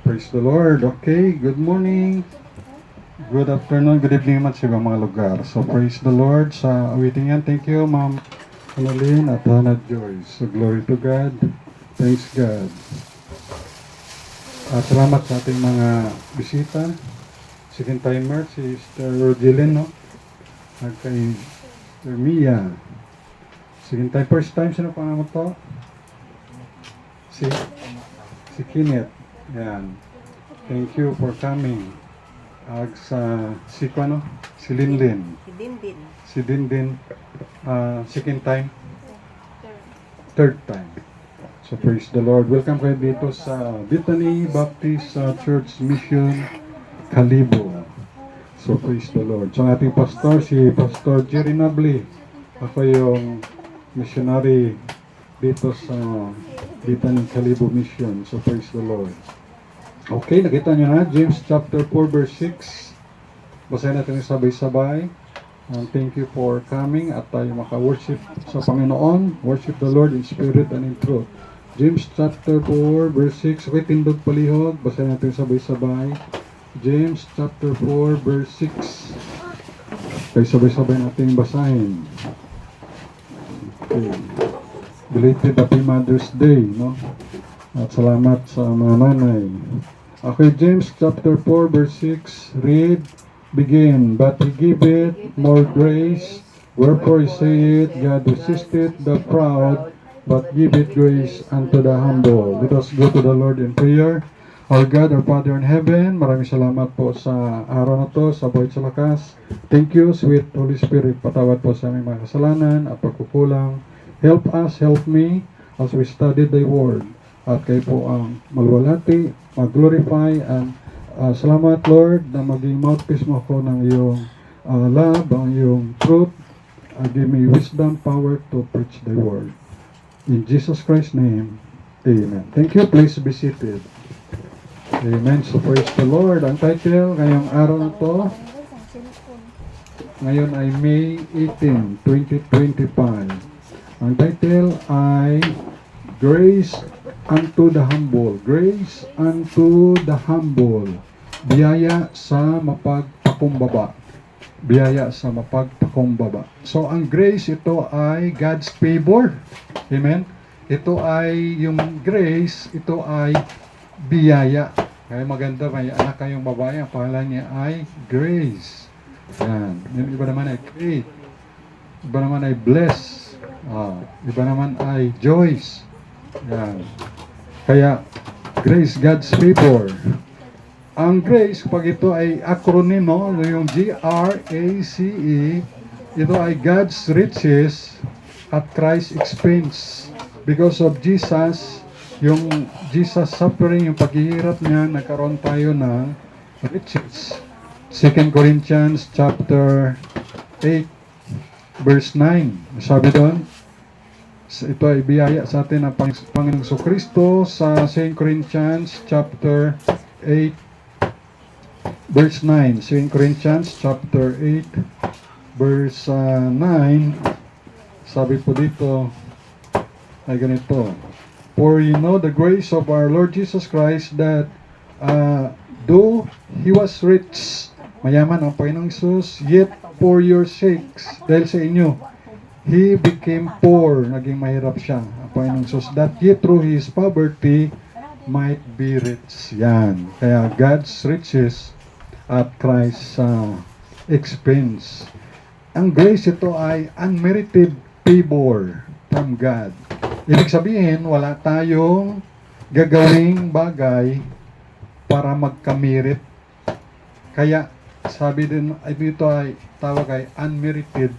Praise the Lord. Okay, good morning, good afternoon, good evening naman sa ibang mga lugar. So praise the Lord sa awiting yan. Thank you, Ma'am Annalyn at Hannah Joyce. So glory to God. Thanks God. At salamat sa ating mga bisita. Second timer, si Sister Rogelyn, no? At kay Sister Mia. Second time, first time, sino pa mo to? Si Kenneth. Yan. Thank you for coming. Sa si Linlin. Si Dindin. Si Dindin. Second time. Third time. So praise the Lord. Welcome kayo dito sa Bethany Baptist Church Mission Kalibo. So praise the Lord. So ating pastor, si Pastor Jerry Nabli. Ako yung missionary dito sa Bethany Kalibo Mission. So praise the Lord. Okay, nakita nyo na, James chapter 4 verse 6. Basahin natin sabay-sabay. Thank you for coming at tayo maka-worship sa Panginoon. Worship the Lord in spirit and in truth. James chapter 4 verse 6. Okay, tindog palihog. Basahin natin sabay-sabay. James chapter 4 verse 6. Okay, sabay-sabay natin basahin. Okay. Belated Happy Mother's Day, no? At salamat sa mga nanay. Okay, James chapter 4 verse 6, read, begin, but he giveth more grace, wherefore he saith, God resisteth the proud, but giveth grace unto the humble. Let us go to the Lord in prayer. Our God, our Father in heaven, maraming salamat po sa araw na to, sa buhay sa lakas. Thank you, sweet Holy Spirit, patawad po sa aming mga kasalanan at pagkukulang. Help us, help me, as we study thy word. At kayo po ang maluwalhati, mag-glorify, and salamat Lord na maging mouthpiece mo ako ng iyong love, ang iyong truth. Give me wisdom, power to preach thy word. In Jesus Christ's name, amen. Thank you, please be seated. Amen. So praise the Lord. Ang title ngayong araw na to, ngayon ay May 18, 2025. Ang title ay Grace unto the humble. Grace unto the humble. Biyaya sa mapagpakumbaba. Biyaya sa mapagpakumbaba. So, ang grace, ito ay God's favor. Amen? Ito ay, yung grace, ito ay biyaya. Kaya maganda, may anak kayong babae, ang pangalan niya ay Grace. Yan. Yung iba naman ay Faith. Iba naman ay Bless. Iba naman ay Joyce. Yan. Kaya, grace, God's favor. Ang grace, pag ito ay acronym, no? Yung G-R-A-C-E, ito ay God's riches at Christ's expense. Because of Jesus, yung Jesus suffering, yung paghihirap niya, nagkaroon tayo ng riches. 2 Corinthians chapter 8, verse 9. Sabi doon, ito ay biyaya sa atin ng Panginoong Kristo sa 2 Corinthians chapter 8 verse 9. 2 Corinthians chapter 8 verse 9. Sabi po dito ay ganito. For you know the grace of our Lord Jesus Christ that though He was rich, mayaman ang Panginoong Jesus, yet for your sakes, dahil sa inyo, He became poor, naging mahirap siya, ang Panginoong Jesus, that ye through His poverty might be rich. Yan. Kaya God's riches at Christ's expense. Ang grace ito ay unmerited favor from God. Ibig sabihin, wala tayong gagawing bagay para magkamirit. Kaya, sabi din, ito ay tawag ay unmerited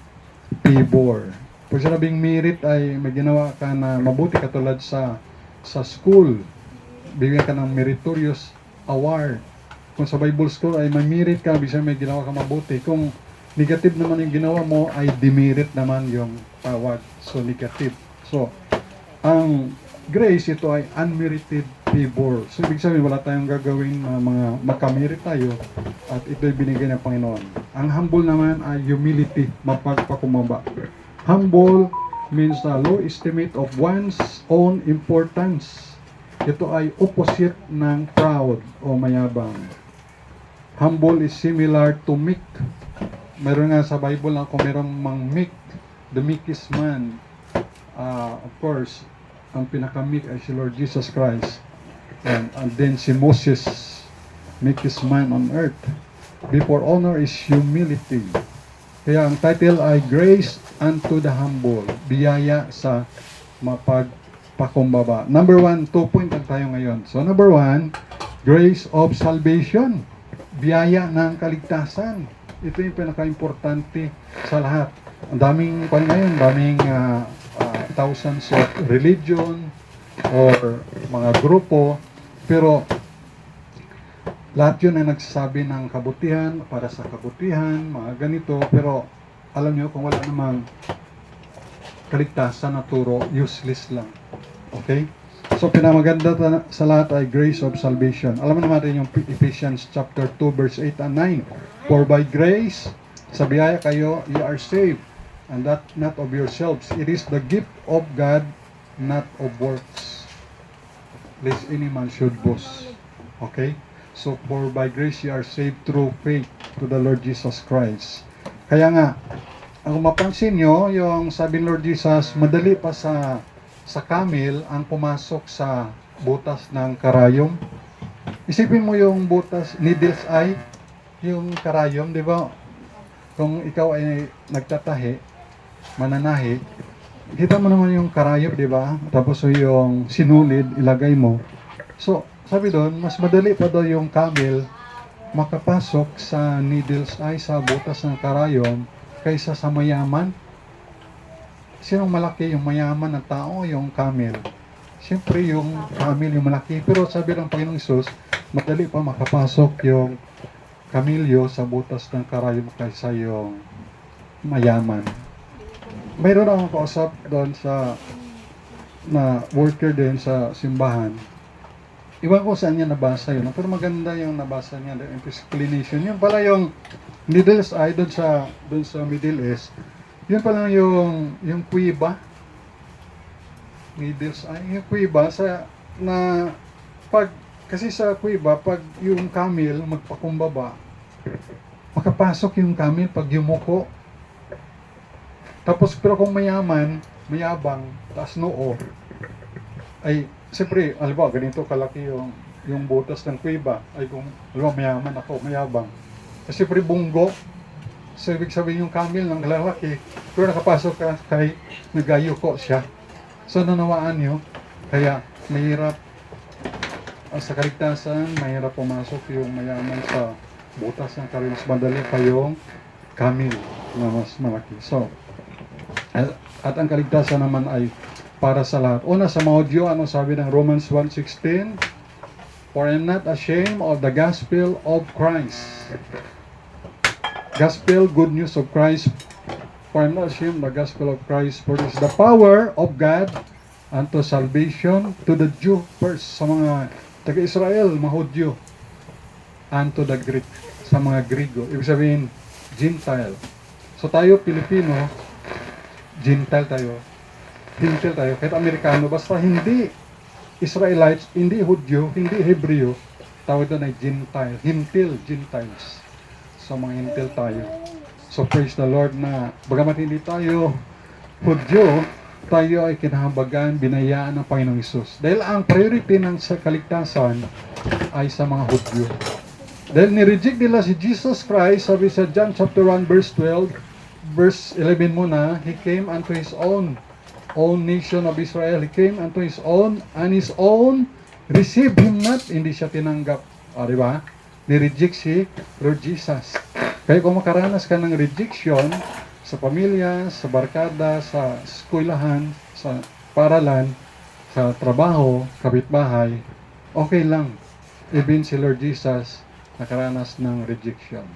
favor. Pag sinabing merit ay may ginawa ka na mabuti katulad sa school, bigyan ka ng meritorious award. Kung sa Bible school ay may merit ka, bisa may ginawa ka mabuti. Kung negative naman yung ginawa mo, ay demerit naman yung tawag. So, negative. So, ang grace, ito ay unmerited favor. So, ibig sabihin, wala tayong gagawin na mga makamerit tayo at ito'y binigay ng Panginoon. Ang humble naman ay humility, mapagpakumbaba. Humble means a low estimate of one's own importance. Ito ay opposite ng proud o mayabang. Humble is similar to meek. Meron nga sa Bible na kung merong mang meek, the meekest man, of course, ang pinaka-meek ay si Lord Jesus Christ. And then si Moses, meekest man on earth. Before honor is humility. Kaya ang title ay Grace unto the Humble. Biyaya sa mapagpakumbaba. Number 1, 2 point lang tayo ngayon. So number 1, grace of salvation. Biyaya ng kaligtasan. Ito yung pinaka-importante sa lahat. Ang daming, daming thousands of religion or mga grupo, pero lahat yun ay nagsasabi ng kabutihan, para sa kabutihan, mga ganito, pero alam nyo, kung wala namang kaligtasan na turo, useless lang. Okay? So, pinamaganda sa lahat ay grace of salvation. Alam mo naman yung Ephesians chapter 2, verse 8 and 9. For by grace, sa biyaya kayo, you are saved, and that not of yourselves. It is the gift of God, not of works, lest any man should boast. Okay? So, for by grace you are saved through faith to the Lord Jesus Christ. Kaya nga, ang mapansin nyo, yung sabi ng Lord Jesus, madali pa sa camel ang pumasok sa butas ng karayom. Isipin mo yung butas, needle's eye, yung karayom, di ba? Kung ikaw ay nagtatahi, mananahi, kita mo naman yung karayom, di ba? Tapos yung sinulid, ilagay mo. So, sabi doon, mas madali pa daw yung camel makapasok sa needle's eye, sa butas ng karayom, kaysa sa mayaman. Sinong malaki, yung mayaman na tao, yung camel? Siyempre yung camel yung malaki. Pero sabi ng Panginoong Hesus, madali pa makapasok yung kamilyo sa butas ng karayom kaysa yung mayaman. Mayroon akong kausap doon sa na worker din sa simbahan. Iwan ko saan niya nabasa yun. Pero maganda yung nabasa niya, the explanation. Yun pala yung needle's eye doon sa Middle East. Yun pala yung kuiba. Needle's eye. Yung kuiba kasi sa kuiba, pag yung camel magpakumbaba, makapasok yung camel pag yumuko. Tapos pero kung mayabang, taas noo, ay siyempre, halimbawa, ganito kalaki yung butas ng kuiba. Ay kung, halimbawa, mayaman ako, mayabang. Kasi siyempre, bunggo. So, ibig sabihin yung camel ng lalaki. Pero nakapasok ka kay nagayuko siya. So, nanawaan nyo. Kaya, mahirap sa kaligtasan, mahirap pumasok yung mayaman sa butas ng karayom. Mas madali pa yung camel na mas malaki. So, at ang kaligtasan naman ay para sa lahat. Una sa Maudyo, ano sabi ng Romans 1:16? For I am not ashamed of the gospel of Christ. Gospel, good news of Christ. For I am not ashamed of the gospel of Christ. For it is the power of God unto salvation to the Jew first. Sa mga taga-Israel, mga Hudyo. Unto the Greek. Sa mga Grigo. Ibig sabihin, Gentile. So tayo, Pilipino, Gentile tayo. Hintil tayo, kahit Amerikano, basta hindi Israelites, hindi Hudyo, hindi Hebreo, tawag doon ay Gentile, Hintil, Gentiles. So mga Hintil tayo. So praise the Lord na bagamat hindi tayo Hudyo, tayo ay kinahabagan, binayaan ng Panginoong Hesus. Dahil ang priority ng sa kaligtasan ay sa mga Hudyo. Dahil ni-reject nila si Jesus Christ, sabi sa John chapter 1 verse 12, verse 11 muna, He came unto His own nation of Israel. He came unto His own, and His own received Him not. Hindi siya tinanggap. Di ba? Ni-reject si Lord Jesus. Kaya kung makaranas ka ng rejection sa pamilya, sa barkada, sa eskwelahan, sa paralan, sa trabaho, kapitbahay, okay lang. Even si Lord Jesus nakaranas ng rejection.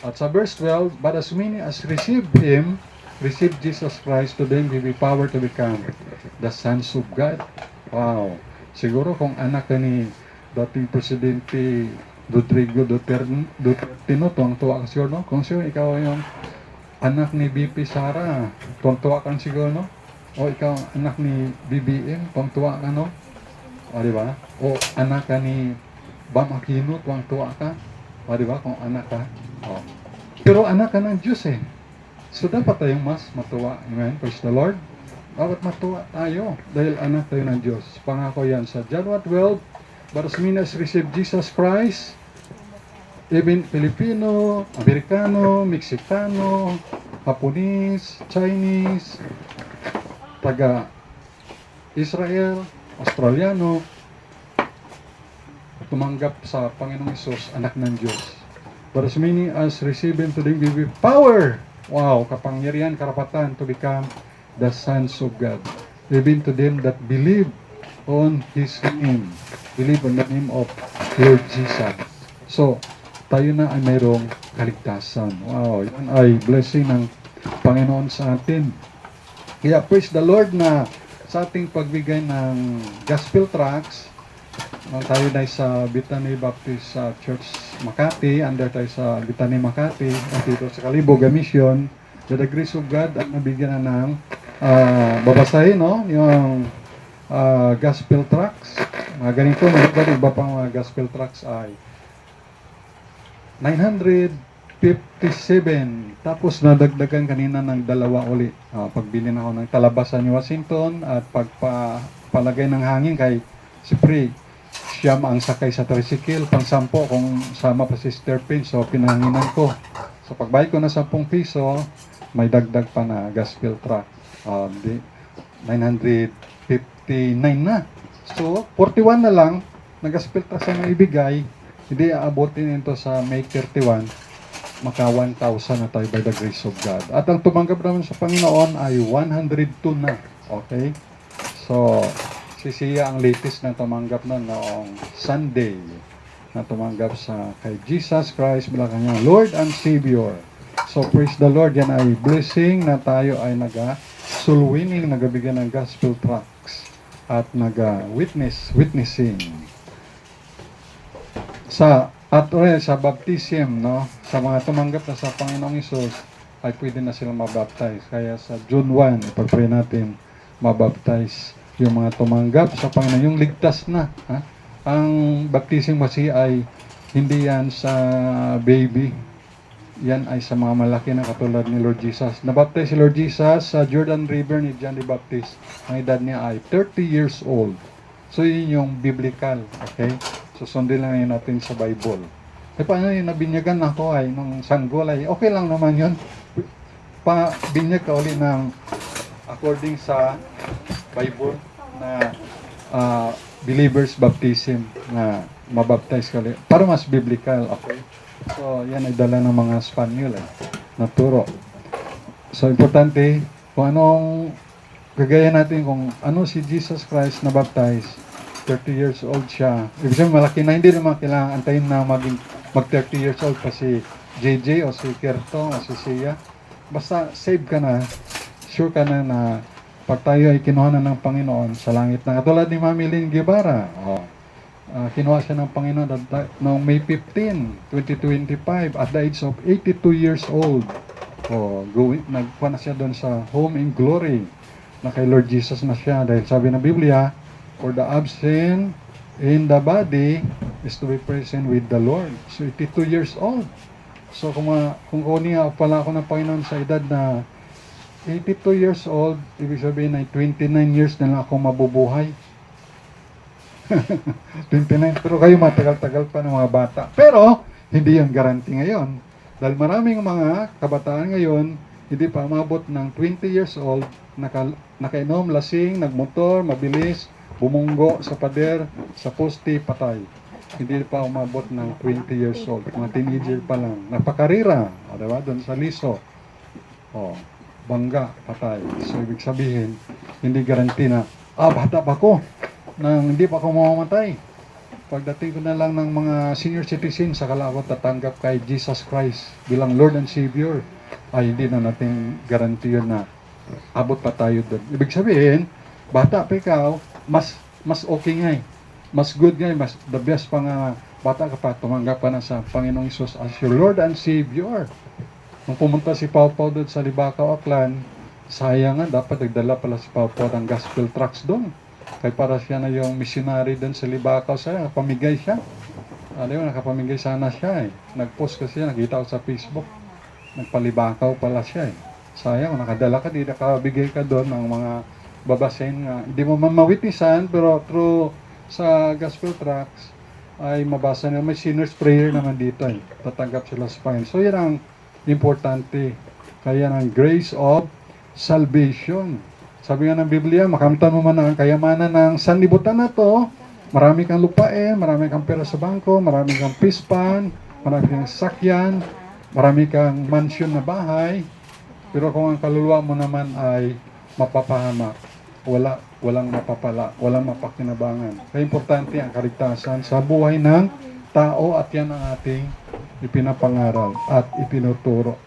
At sa verse 12, but as many as received Him, receive Jesus Christ, to them will be power to become the sons of God. Wow. Siguro kung anak ka ni dating Presidente Rodrigo Duterte, no, tuwang-tuwa ka siguro, no? Kung siguro ikaw yung anak ni BP Sara, tuwang-tuwa ka siguro, no? O ikaw anak ni BBM, tuwang-tuwa ka, no? O, di ba? O anak ka ni Bam Aquino, tuwang-tuwa ka. O, di ba? Kung anak ka. O. Pero anak ka ng Diyos eh. So, dapat tayong mas matuwa. Amen? Praise the Lord. Dapat matuwa tayo dahil anak tayo ng Diyos. Pangako yan sa John 1:12, but as many as receive Jesus Christ, even Filipino, Amerikano, Mexicano, Japanese, Chinese, taga Israel, Australiano, tumanggap sa Panginoong Hesus, anak ng Diyos. But as many as receive Him, to them give Him power. Wow, kapangyarihan, karapatan to become the sons of God. Even to them that believe on His name. Believe on the name of Lord Jesus. So, tayo na ay mayroong kaligtasan. Wow, yan ay blessing ng Panginoon sa atin. Kaya praise the Lord na sa ating pagbigay ng gospel tracts, tayo na sa Bethany Baptist Church Makati, under tayo sa Bethany Makati, at dito sa Kaliboga Mission, by the grace of God, at nabigyan na ng babasahin, no? Yung gospel tracts. Ganito, iba pang gospel tracts ay 957. Tapos nadagdagan kanina ng 2 uli. Pagbili na ako ng talabasan ni Washington at pagpalagay ng hangin kay siyempre siyam ang sakay sa tricycle, pang 10 kung sama pa si Sister Pin. So pinahanginan ko. So pagbayad ko na 10 piso, may dagdag pa na gospel tract. 959 na. So 41 na lang na gospel tract na ibigay. Hindi aabotin ito sa May 31, maka 1,000 na tayo by the grace of God. At ang tumanggap naman sa Panginoon ay 102 na. Okay? So, si Sia ang latest na tumanggap na noong Sunday na tumanggap sa kay Jesus Christ bilang kanyang Lord and Savior. So, praise the Lord. Yan ay blessing na tayo ay soul winning, nagabigyan ng gospel tracts at witnessing. Sa baptism, no, sa mga tumanggap na sa Panginoong Hesus ay pwede na silang mabaptize. Kaya sa June 1, ipag-pray natin mabaptize yung mga tumanggap sa Panginoon, yung ligtas na. Ang baptism kasi ay hindi yan sa baby, yan ay sa mga malaki na katulad ni Lord Jesus. Nabaptize si Lord Jesus sa Jordan River ni John the Baptist. Ang edad niya ay 30 years old. So yun yung biblical, okay? Susundin lang yun natin sa Bible. Paano yung nabinyagan ako ay nung sanggol ay okay lang naman yun. Binyag ka uli ng according sa Bible na believers baptism na mabaptize ka ulit. Para mas biblical, okay? So yan ay dala ng mga Spanyol naturo. So importante kung anong gagaya natin kung ano si Jesus Christ na baptize. 30 years old siya. Ibig sabihin malaki na, hindi naman kailangan antayin na mag 30 years old pa si JJ o si Kerto o si Sia. Basta save ka na, sure ka na pag tayo ay kinuha na ng Panginoon sa langit na. Katulad ni Mami Lynn Guevara. Kinuha siya ng Panginoon noong May 15, 2025 at the age of 82 years old. Nagkuha na siya doon sa home in glory na kay Lord Jesus na siya. Dahil sabi ng Biblia, for the absent in the body is to be present with the Lord. So 82 years old. So kung kunia pala ako ng Panginoon sa edad na 82 years old, ibig sabihin ay 29 years na lang ako mabubuhay. 29, pero kayo matagal-tagal pa ng mga bata. Pero hindi yung guarantee ngayon. Dahil maraming mga kabataan ngayon hindi pa umabot ng 20 years old, nakainom, lasing, nagmotor, mabilis, bumunggo sa pader, sa poste, patay. Hindi pa umabot ng 20 years old. Mga teenager pa lang. Napakarira. Diba? Doon sa liso. Bangga, patay. So, ibig sabihin, hindi garanti na, bata pa ko. Nang hindi pa ako mamamatay. Pagdating ko na lang ng mga senior citizen, sakala ako tatanggap kay Jesus Christ bilang Lord and Savior. Ay, hindi na natin garanti yun na abot pa tayo doon. Ibig sabihin, bata pa ikaw, mas okay nga mas good nga mas the best pa nga bata ka pa, tumanggap pa na sa Panginoong Hesus as your Lord and Savior. Nung pumunta si Pau doon sa Libacao, Aklan, sayang nga, dapat nagdala pala si Pau ng gospel tracts doon. Kaya para siya na yung missionary doon sa Libakaw sa pamigay siya. Di ba, nakapamigay sana siya eh. Nag-post kasi siya, nakita ko sa Facebook. Nagpalibakaw pala siya eh. Sayang, nakadala ka, di nakabigay ka doon ng mga babasahin nga. Hindi mo man mawitnessan, pero through sa gospel tracts, ay mabasa nila. May sinner's prayer naman dito eh. Tatanggap sila sa Panginoon. So yan ang importante. Kaya ng grace of salvation. Sabi nga ng Biblia, makamtan mo man ang kayamanan ng sanlibutan na to. Marami kang lupain, marami kang pera sa bangko, marami kang pispan, marami kang sakyan, marami kang mansion na bahay. Pero kung ang kaluluwa mo naman ay mapapahamak, walang mapapala, walang mapakinabangan. Kaya importante ang kaligtasan sa buhay ng tao at yan ang ating ipinapangaral at ipinuturo.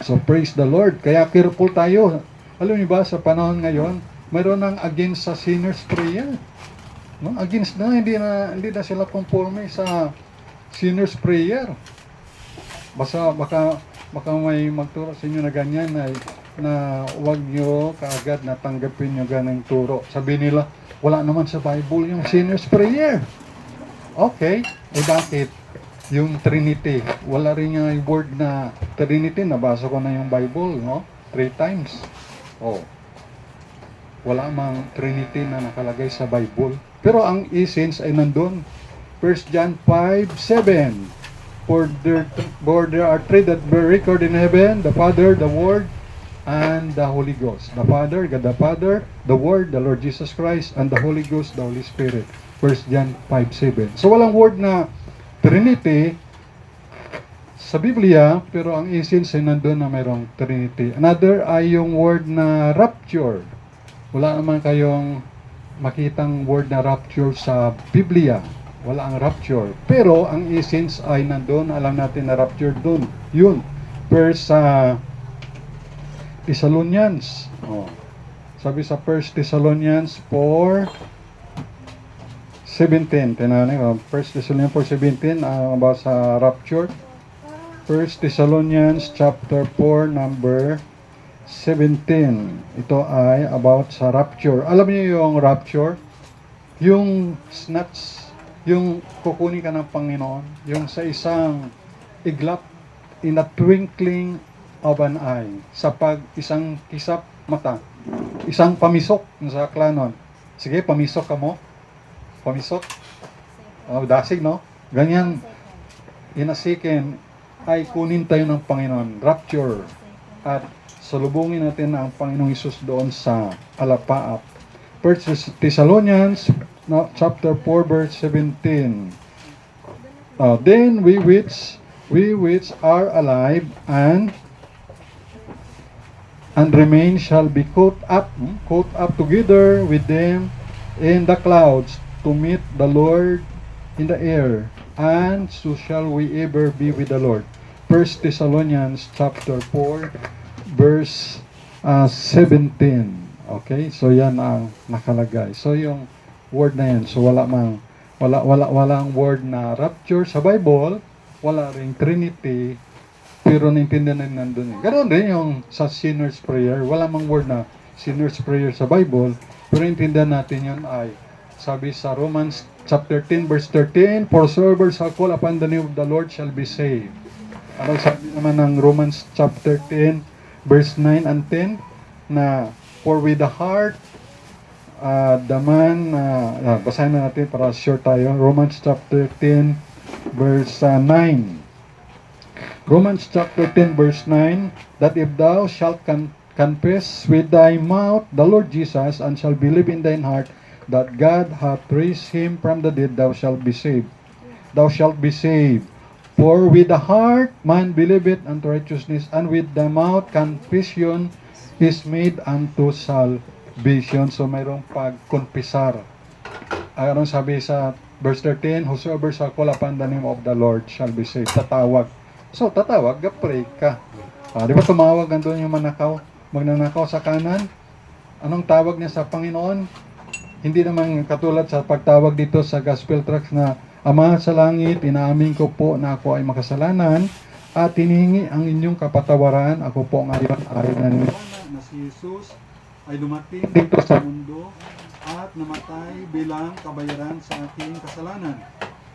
So praise the Lord. Kaya careful tayo. Alam niyo ba, sa panahon ngayon, mayroon ng against sa sinner's prayer. No? Against na, hindi na sila conforme sa sinner's prayer. Baka may magturo sa inyo na ganyan na wag nyo kaagad na tanggapin nyo ganang turo. Sabi nila, wala naman sa Bible yung sinner's prayer. Okay, bakit? Yung Trinity, wala rin yung word na Trinity, nabasa ko na yung Bible, no? 3 times. Wala mang Trinity na nakalagay sa Bible. Pero ang essence ay nandun. 1 John 5:7. For there are 3 that were recorded in heaven, the Father, the Word, and the Holy Ghost. The Father, God the Father, the Word, the Lord Jesus Christ, and the Holy Ghost, the Holy Spirit. 1 John 5:7. So walang word na Trinity sa Biblia, pero ang essence ay nandun na mayroong Trinity. Another ay yung word na rapture. Wala naman kayong makitang word na rapture sa Biblia. Wala ang rapture. Pero ang essence ay nandun. Alam natin na rapture dun. Yun. First sa Thessalonians. Sabi sa 1 Thessalonians 4:17. Tinanin, 1 Thessalonians 4:17 about sa rapture. 1 Thessalonians chapter 4 number 17. Ito ay about sa rapture. Alam niyo yung rapture? Yung snatch, yung kukunin ka ng Panginoon, yung sa isang iglap, in a twinkling of an eye, sa isang kisap mata, isang pamisok sa klanon. Sige, pamisok ka mo. Pamisok. Dasig, no? Ganyan, in a second, ay kunin tayo ng Panginoon. Rapture. At salubungin natin ang Panginoong Hesus doon sa alapaap. 1 Thessalonians chapter 4 verse 17. Then we which are alive and remain shall be caught up together with them in the clouds to meet the Lord in the air, and so shall we ever be with the Lord. 1 Thessalonians chapter 4 verse 17. Okay? So yan ang nakalagay. So yung word na yan, so walang word na rapture sa Bible, wala ring Trinity, pero naintindihan na nandun. Ganoon din yung sa sinner's prayer, wala mang word na sinner's prayer sa Bible, pero naintindihan natin yun ay sabi sa Romans chapter 10 verse 13, for whosoever shall call upon the name of the Lord shall be saved. Ano sabi naman ng Romans chapter 10 verse 9 and 10 na for with the heart the man, basahin na natin para sure tayo. Romans chapter 10 verse 9. Romans chapter 10 verse 9, that if thou shalt confess with thy mouth the Lord Jesus, and shalt believe in thine heart that God hath raised him from the dead, thou shalt be saved. Thou shalt be saved. For with the heart man believeth unto righteousness, and with the mouth confession is made unto salvation. So mayroong pagkonfesar. Anong sabi sa verse 13? Whosoever shall call upon the name of the Lord shall be saved. Tatawag. So tatawag, pray ka. Di ba tumawag nandun yung magnanakaw sa kanan? Anong tawag niya sa Panginoon? Hindi naman katulad sa pagtawag dito sa gospel tracts na Ama sa langit, inaamin ko po na ako ay makasalanan at hinihingi ang inyong kapatawaran. Ako po ngayon ay naniniwala na si Jesus ay dumating dito sa mundo at namatay bilang kabayaran sa aking kasalanan.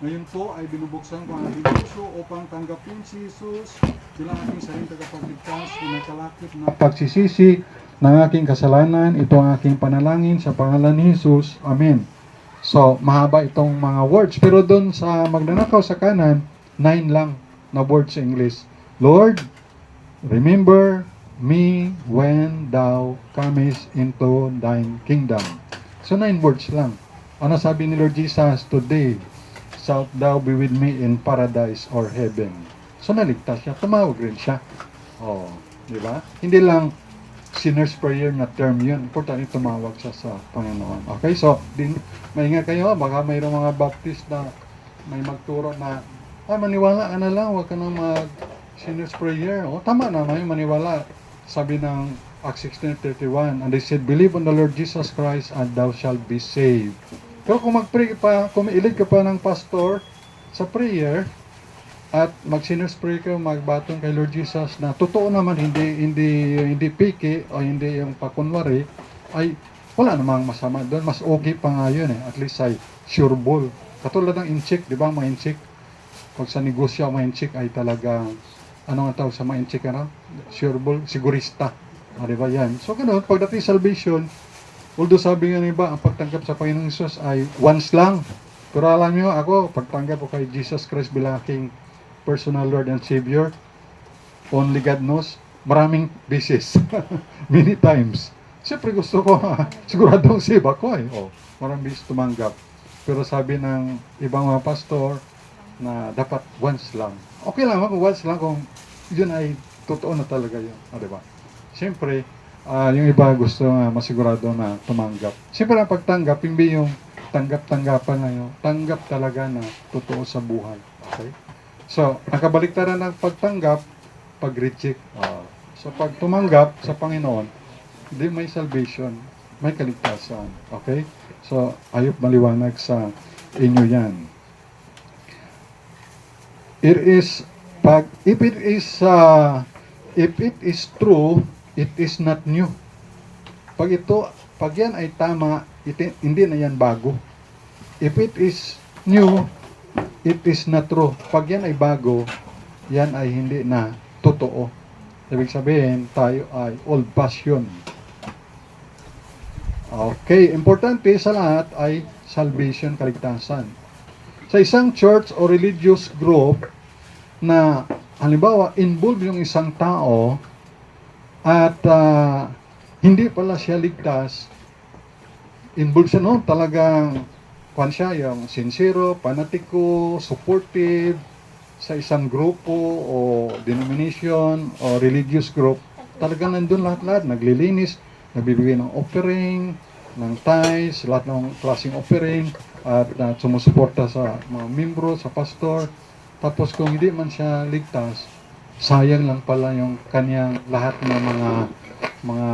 Ngayon po ay binubuksan ko ang aking puso upang tanggapin si Jesus bilang aking sariling tagapagligtas na may kalakip na pagsisisi ng aking kasalanan. Ito ang aking panalangin sa pangalan ni Jesus. Amen. So, mahaba itong mga words. Pero doon sa magnanakaw sa kanan, 9 lang na words sa English. Lord, remember me when thou comest into thine kingdom. So, 9 words lang. Ano sabi ni Lord Jesus? Today, shalt thou be with me in paradise or heaven. So, naligtas siya. Tumawag rin siya. Oh, di ba? Hindi lang sinner's prayer na term yun. Importante tumawag siya sa Panginoon. Okay, so, maingat kayo. Baka mayroong mga Baptist na may magturo na, maniwala ka na lang. Huwag ka na mag sinner's prayer. O, tama naman yung maniwala. Sabi ng Acts 16:31, and they said, believe on the Lord Jesus Christ and thou shalt be saved. Pero kung mag-pray pa, kung ilig ka pa ng pastor sa prayer, at mag-sinner's prayer ka, magbatong kay Lord Jesus na totoo naman, hindi piki o hindi yung pakunwari, ay wala namang masama doon. Mas okay pa nga yun At least ay sure ball. Katulad ng incheck, di ba? Mga incheck. Pag sa negosyo, mga incheck ay talagang, ano nga tawag sa mga incheck, sure ball, sigurista. Di ba yan? So, ganun, pagdating salvation, although sabi nga iba, ang pagtanggap sa Panginoong Jesus ay once lang. Pero alam nyo, ako, pagtanggap ko kay Jesus Christ bilang aking personal Lord and Savior, only God knows, maraming beses. Many times. Siyempre gusto ko, siguradong save ako maraming beses tumanggap. Pero sabi ng ibang mga pastor, na dapat once lang. Okay lang kung once lang, kung yun ay totoo na talaga yun. Diba? Siyempre, yung iba gusto masigurado na tumanggap. Siyempre ang pagtanggap, hindi yung tanggap-tanggapan na yun. Tanggap talaga na totoo sa buhay. Okay? So, nakabaliktaran ng pagtanggap, pag-reject. So, pag tumanggap sa Panginoon, hindi may salvation, may kaligtasan. Okay? So, ayop maliwanag sa inyo yan. If it is true, it is not new. Pag yan ay tama, hindi na yan bago. If it is new, it is not true. Pag yan ay bago, yan ay hindi na totoo. Ibig sabihin, tayo ay old-fashioned. Okay, importante sa lahat ay salvation, kaligtasan. Sa isang church o religious group na halimbawa involved yung isang tao at hindi pala siya ligtas, involved siya noon, talagang siya yung sincero, panatiko, supportive sa isang grupo o denomination o religious group, talagang nandun lahat-lahat, naglilinis, nagbibigay ng offering, ng tithes, lahat ng klaseng offering, at sumusuporta sa mga membro, sa pastor. Tapos kung hindi man siya ligtas, sayang lang pala yung kanyang lahat ng mga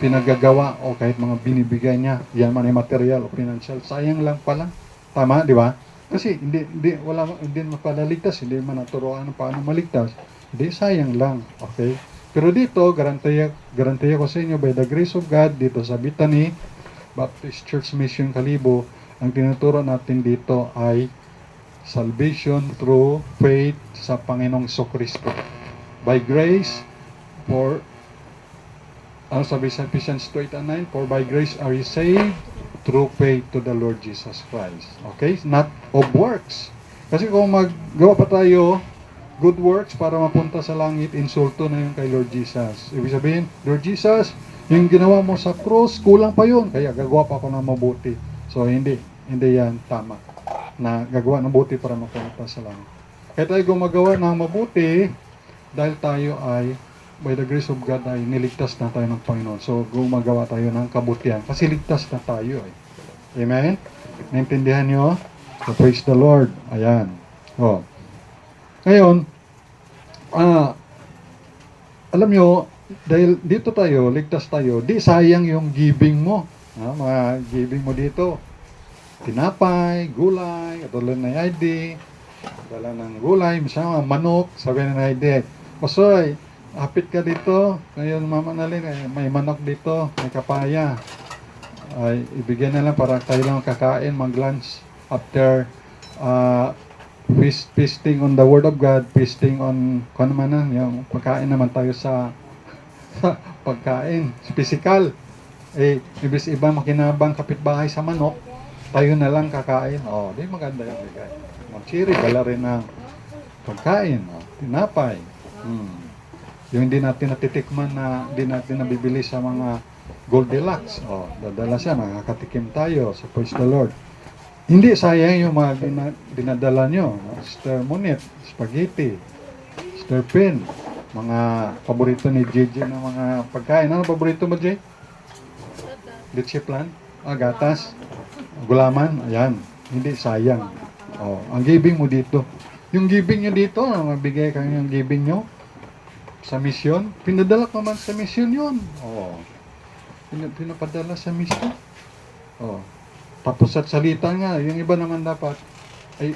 pinagagawa o kahit mga binibigay niya, yan man ay material o financial, sayang lang pala. Tama, di ba? Kasi hindi man pala ligtas, hindi man naturuan paano maligtas, hindi, sayang lang. Okay? Pero dito, garantiya ko sa inyo, by the grace of God, dito sa Bethany Baptist Church Mission Kalibo, ang tinuturo natin dito ay salvation through faith sa Panginoong Kristo. By grace, sabi sa Ephesians 2:8-9, for by grace are you saved through faith to the Lord Jesus Christ. Okay? Not of works. Kasi kung maggawa pa tayo good works para mapunta sa langit, insulto na yun kay Lord Jesus. Ibig sabihin, Lord Jesus, yung ginawa mo sa cross, kulang pa yun. Kaya gagawa pa ako ng mabuti. So, hindi yan tama. Na gagawa ng mabuti para mapunta sa langit. Kaya tayo gumagawa ng mabuti dahil tayo ay, by the grace of God, ay niligtas na tayo ng Panginoon. So, gumagawa tayo ng kabutihan. Kasi ligtas na tayo. Amen? Naintindihan nyo? So, praise the Lord. Ayan. Ngayon, alam nyo, dahil dito tayo, ligtas tayo, di sayang yung giving mo. Mga giving mo dito. Tinapay, gulay, katulad ng ID, dala ng gulay, misalnya manok, sabi ng ID, Pasoy, hapit ka dito, ngayon Mama Nalin, may manok dito, may kapaya. ay ibigay na lang para tayo lang kakain, mag-lunch after feasting on the Word of God, feasting on kung ano man na, yung pagkain naman tayo sa pagkain, physical. Eh, ibis iba makinabang kapitbahay sa manok, tayo na lang kakain. Oh, di maganda yun. Mag-chiri, dala rin ng pagkain, tinapay. Yung hindi natin natitikman na hindi natin nabibili sa mga Goldilocks. Dadala siya, nakakatikim tayo. So, praise the Lord. Hindi sayang yung mga dinadala nyo. Stir Munit, spaghetti, stir pin, mga paborito ni JJ na mga pagkain. Ano paborito mo, Jay? Litchi plan? Gatas? Gulaman? Ayan. Hindi sayang. Ang giving mo dito. Yung giving nyo dito, mabigay kayo yung giving nyo sa misyon. Pinadala ko naman sa misyon yun. Pinapadala sa misyon. Tapos at salita nga, yung iba naman dapat ay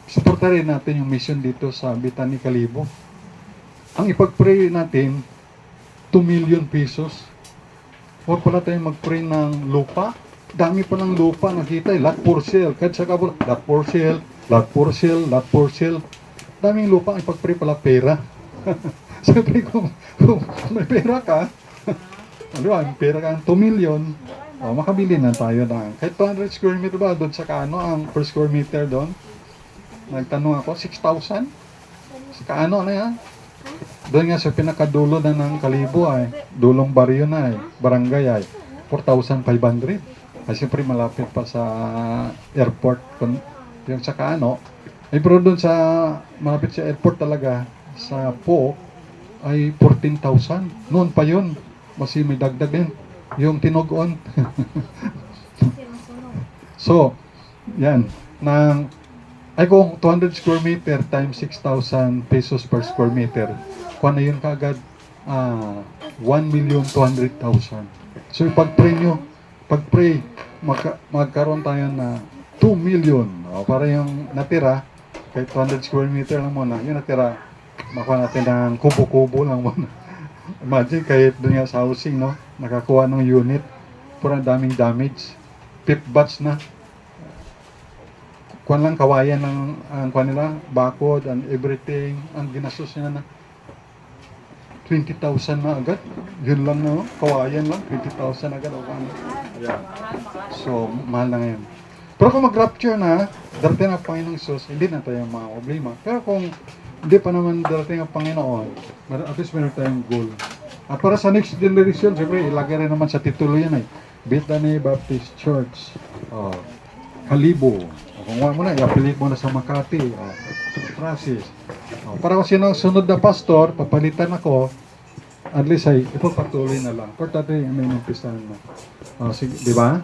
suporta rin natin yung mission dito sa Bitani Kalibo. Ang ipag-pray natin, 2 million pesos. Huwag pala tayong mag-pray ng lupa. Dami pa ng lupa nakita, lot for sale. Kahit sa kabul, lot for sale, lot for sale, lot for sale. Daming lupa, ang ipag-pray pala pera. Siyempre kung may pera ka, may pera ka, 2 million, makabili na tayo ng kahit 200 square meter ba doon sa Kaano, ang per square meter doon. Nagtanong ako, 6,000? Sa Kaano na yan? Doon nga sa pinakadulo na ng Kalibo ay, dulong baryo na ay, barangay ay, 4,500. Ay siyempre malapit pa sa airport, yung sa Kaano. Ay pero doon sa, malapit sa airport talaga, sa Po, ay 14,000. Noon pa yun, kasi may dagdag din. Yung tinugon. So, yan. Kung 200 square meter times 6,000 pesos per square meter, kung ano yun kagad, 1,200,000. So, pag-pray nyo, magkaroon tayo na 2 million. Para yung natira, kahit 200 square meter lang muna, yung natira, makuha natin ng kubo-kubo lang muna. Imagine, kahit doon nga sa housing, no? Nakakuha ng unit, pura daming damage. Fifth batch na. Kuwan lang, kawayan ng kuwan nila, bakod and everything. Ang ginastos niya na 20,000 na agad. Yun lang na, no? Kawayan lang, 20,000 agad. Ayan. So, mahal na ngayon. Pero kung mag-rapture na, darating ang Panginoong Isus, hindi na tayo mga problema. Pero kung hindi pa naman darating ang Panginoon, at least meron tayong goal. At para sa next generation, siyempre, ilagay rin naman sa titulo yan ay, Bethany Baptist Church, Kalibo. Kung wala mo na, i-affiliate mo na sa Makati, Francis. Para kung sino ang sunod na pastor, papalitan ako, at least ay, ipapatuloy na lang. Pero tatay, may umpisahan na. Di ba?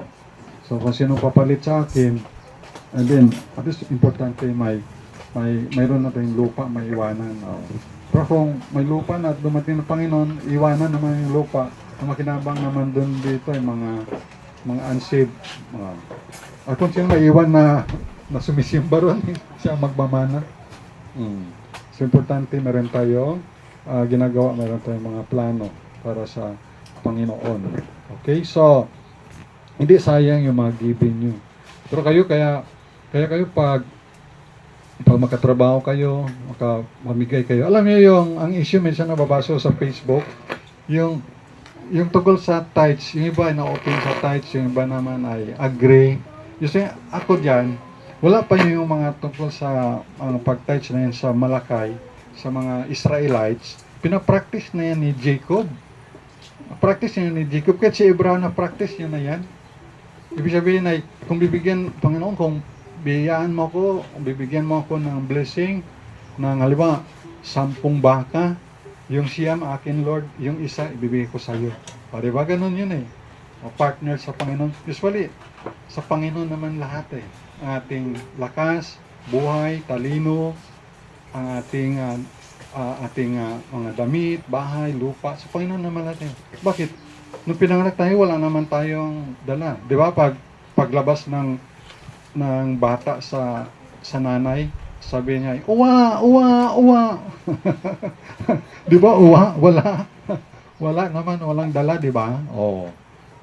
So, kung sino papalit sa akin, and then, at least, importante mayroon na tayong lupa, may iwanan. Pero kung may lupa na at dumating ng Panginoon, iwanan naman yung lupa. Ang makinabang naman doon dito ay mga unsaved. At kung sino maiwan na sumisimba ron, siya magmamana. So, importante, meron tayong ginagawa, meron tayong mga plano para sa Panginoon. Okay? So, hindi sayang yung mga giving nyo. Pero kaya kayo pag makatrabaho kayo, mamigay kayo. Alam niyo ang issue minsan nababasa sa Facebook, yung tungkol sa tithes, yung iba ay na-open sa tithes, yung iba naman ay agree. Kasi ako diyan, wala pa yung mga tungkol sa pag-tithes na yan sa Malakay, sa mga Israelites, pinapractice na yan ni Jacob. Practice niya ni Jacob, kahit si Abraham na practice niya na yan. Ibig sabihin ay, kung bibigyan, Panginoon, kung biyayaan mo ko, bibigyan mo ako ng blessing ng halimbawa, 10 baka, yung siyam akin Lord, yung isa ibibigay ko sa iyo. Diba ganun yun eh. Partner sa Panginoon. Usually, sa Panginoon naman lahat eh. Ang ating lakas, buhay, talino, ang ating mga damit, bahay, lupa, sa Panginoon naman natin. Bakit? Nung pinanganak tayo, wala naman tayong dala. Di ba? Paglabas ng bata sa nanay, sabi niya, uwa, uwa, uwa. Di ba, uwa? Wala. Wala naman, walang dala, di ba? Oh.